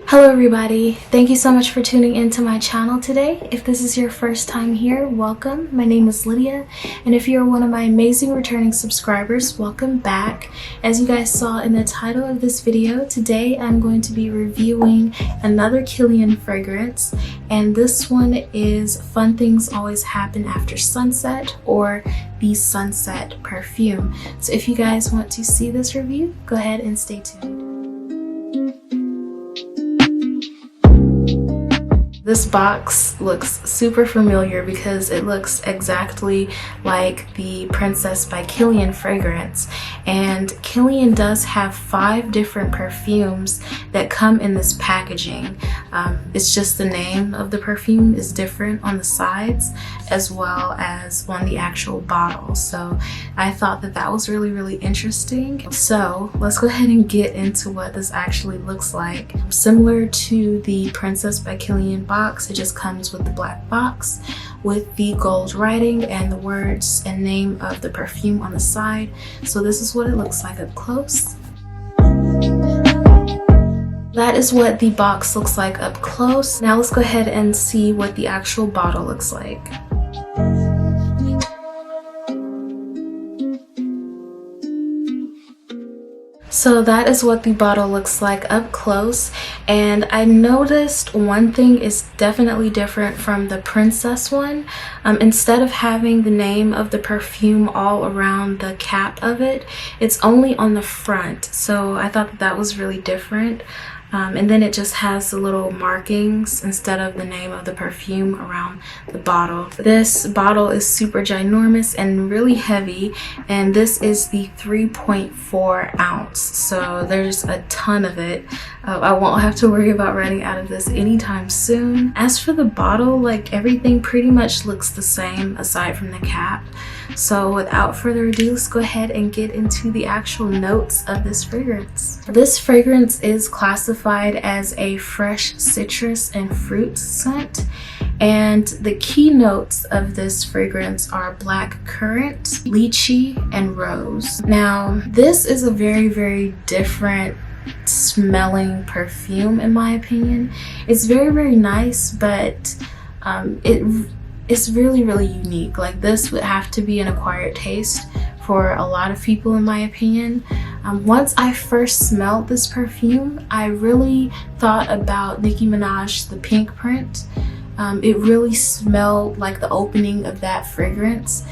Hello everybody, thank you so much for tuning into my channel today. If this is your first time here, welcome. My name is Lydia, and if you're one of my amazing returning subscribers, welcome back. As you guys saw in the title of this video, today I'm going to be reviewing another KILIAN fragrance, and this one is Fun Things Always Happen After Sunset, or the Sunset perfume. So if you guys want to see this review, go ahead and stay tuned. This box looks super familiar because it looks exactly like the Princess by KILIAN fragrance, and KILIAN does have 5 different perfumes that come in this packaging. It's just the name of the perfume is different on the sides as well as on the actual bottle, so I thought that was really interesting. So let's go ahead and get into what this actually looks like. Similar to the Princess by KILIAN box, it just comes with the black box with the gold writing and the words and name of the perfume on the side. So this is what it looks like up close. That is what the box looks like up close. Now let's go ahead and see what the actual bottle looks like. So that is what the bottle looks like up close, and I noticed one thing is definitely different from the Princess one. Instead of having the name of the perfume all around the cap of it, it's only on the front, so I thought that was really different. And then it just has the little markings instead of the name of the perfume around the bottle. This bottle is super ginormous and really heavy, and this is the 3.4 ounce, so there's a ton of it. I won't have to worry about running out of this anytime soon. As for the bottle, like, everything pretty much looks the same aside from the cap. So without further ado, let's go ahead and get into the actual notes of this fragrance. This fragrance is classified as a fresh citrus and fruit scent, and the key notes of this fragrance are black currant, lychee, and rose. Now, this is a very different smelling perfume in my opinion. It's very nice, but it's really unique. Like, this would have to be an acquired taste for a lot of people in my opinion. Once I first smelled this perfume, I really thought about Nicki Minaj, The Pink Print. It really smelled like the opening of that fragrance,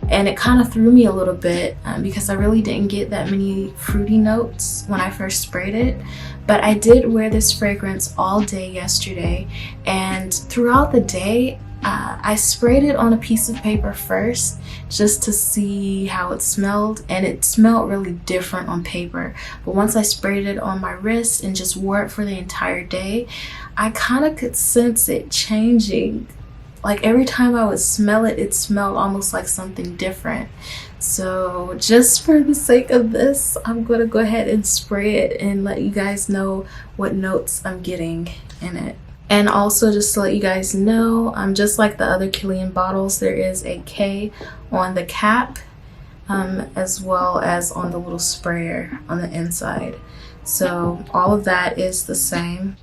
and it kind of threw me a little bit because I really didn't get that many fruity notes when I first sprayed it. But I did wear this fragrance all day yesterday, and throughout the day I sprayed it on a piece of paper first just to see how it smelled, and it smelled really different on paper. But once I sprayed it on my wrist and just wore it for the entire day, I kind of could sense it changing. Like, every time I would smell it, it smelled almost like something different. So just for the sake of this, I'm gonna go ahead and spray it and let you guys know what notes I'm getting in it. And also, just to let you guys know, just like the other KILIAN bottles, there is a K on the cap, as well as on the little sprayer on the inside. So all of that is the same.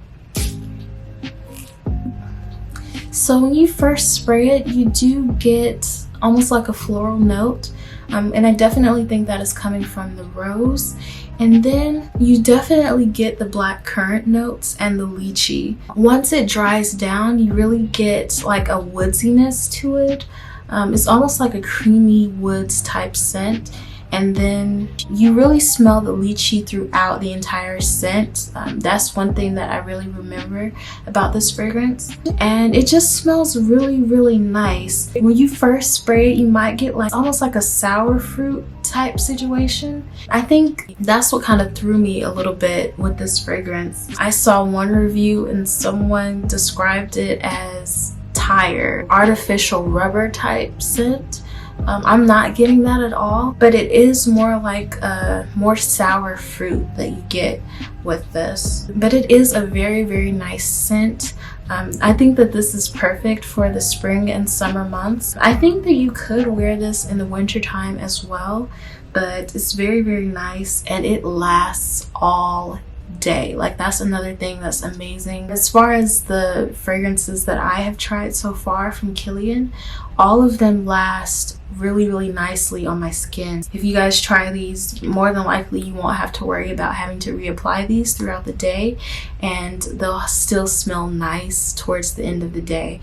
So when you first spray it, you do get almost like a floral note, and I definitely think that is coming from the rose. And then you definitely get the black currant notes and the lychee. Once it dries down, you really get like a woodsiness to it. It's almost like a creamy woods type scent. And then you really smell the lychee throughout the entire scent. That's one thing that I really remember about this fragrance. And it just smells really nice. When you first spray it, you might get like almost like a sour fruit type situation. I think that's what kind of threw me a little bit with this fragrance. I saw one review and someone described it as tire, artificial rubber type scent. I'm not getting that at all, but it is more like a more sour fruit that you get with this. But it is a very nice scent. I think that this is perfect for the spring and summer months. I think that you could wear this in the winter time as well, but it's very nice, and it lasts all day. Like, that's another thing that's amazing. As far as the fragrances that I have tried so far from Kilian, all of them last really nicely on my skin. If you guys try these, more than likely you won't have to worry about having to reapply these throughout the day, and they'll still smell nice towards the end of the day.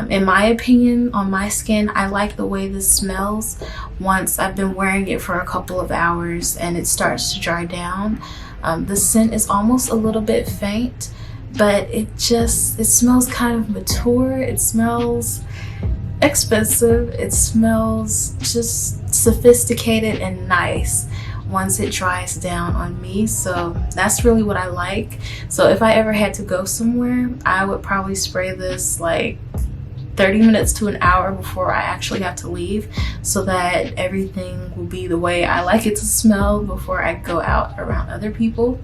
In my opinion, on my skin, I like the way this smells once I've been wearing it for a couple of hours and it starts to dry down. The scent is almost a little bit faint, but it smells kind of mature. It smells expensive. It smells just sophisticated and nice once it dries down on me. So that's really what I like. So if I ever had to go somewhere, I would probably spray this like 30 minutes to an hour before I actually have to leave, so that everything will be the way I like it to smell before I go out around other people.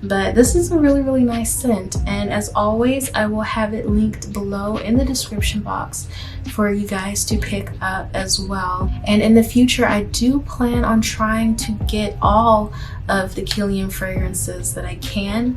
But this is a really nice scent, and as always, I will have it linked below in the description box for you guys to pick up as well. And in the future, I do plan on trying to get all of the Kilian fragrances that I can.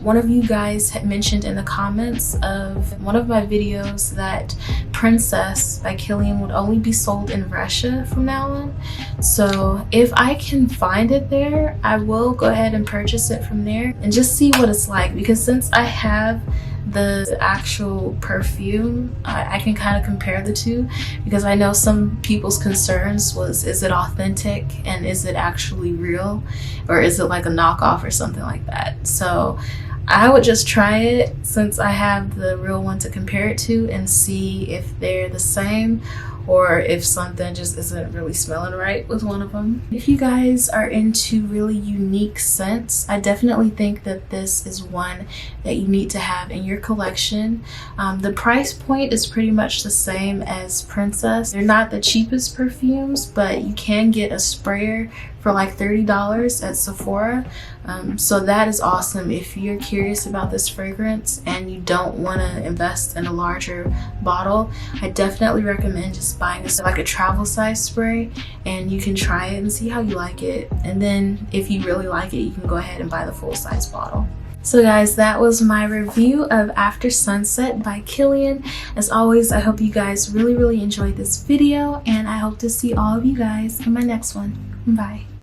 One of you guys had mentioned in the comments of one of my videos that Princess by Kilian would only be sold in Russia from now on. So if I can find it there, I will go ahead and purchase it from there and just see what it's like, because since I have the actual perfume, I can kind of compare the two, because I know some people's concerns was, is it authentic and is it actually real, or is it like a knockoff or something like that. So I would just try it since I have the real one to compare it to and see if they're the same, or if something just isn't really smelling right with one of them. If you guys are into really unique scents, I definitely think that this is one that you need to have in your collection. The price point is pretty much the same as Princess. They're not the cheapest perfumes, but you can get a sprayer for like $30 at Sephora. So that is awesome if you're curious about this fragrance and you don't want to invest in a larger bottle. I definitely recommend just buying this like a travel size spray, and you can try it and see how you like it. And then if you really like it, you can go ahead and buy the full size bottle. So guys, that was my review of After Sunset by Kilian. As always, I hope you guys really enjoyed this video, and I hope to see all of you guys in my next one. Bye.